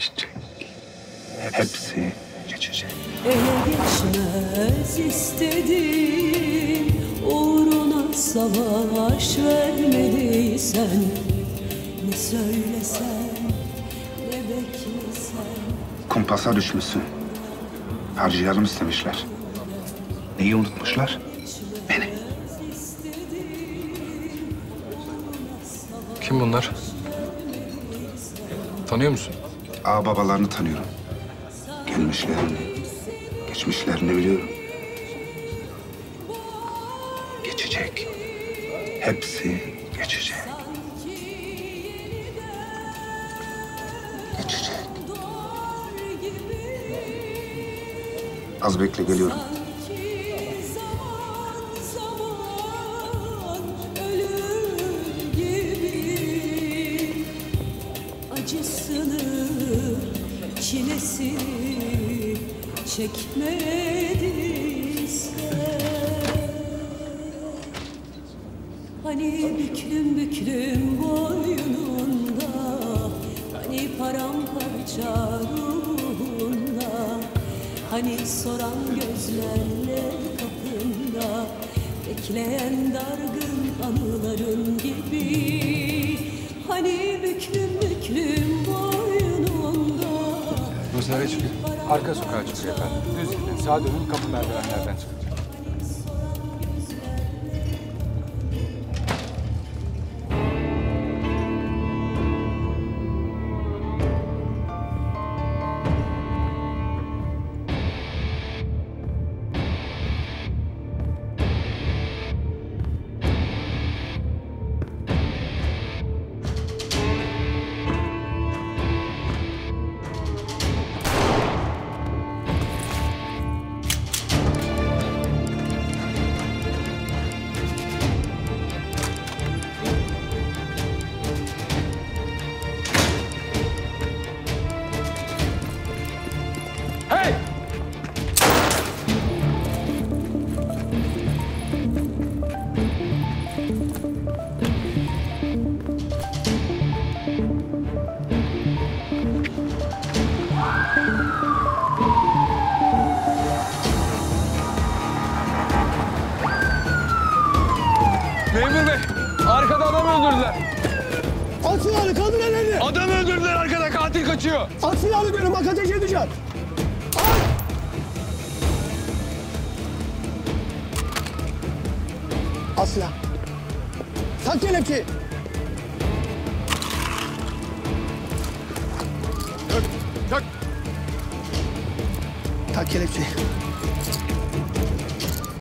geçecek. Hepsi geçecek. Ele geçmez istedim, uğruna savaş vermediysen. Ne söylesen, ne beklesen. Kumpasa düşmüşsün. Harcayalım istemişler. Neyi unutmuşlar? Beni. Kim bunlar? Tanıyor musun? Ağababalarını tanıyorum. Gelmişlerini, geçmişlerini biliyorum. Geçecek. Hepsi geçecek. Geçecek. Az bekle, geliyorum. Acısını, çilesini çekmediysen. Hani büklüm büklüm boynunda, hani paramparça ruhunda, hani soran gözlerle kapında, bekleyen dargın anıların gibi. Hani büklüm büklüm boynunda. Burası nereye çıkıyor? Arka sokağa çıkıyor efendim. Düz gidin, sağa dönün, kapı merdivenlerden çıkacak. Hey! Memur bey, arkada adam öldürdüler. At silahını, kaldır ellerini. Adam öldürdüler arkada, katil kaçıyor. At silahını diyorum, bak ateş edeceğim. At! At silah. Tak kelepçeyi. Tak. Tak kelepçeyi.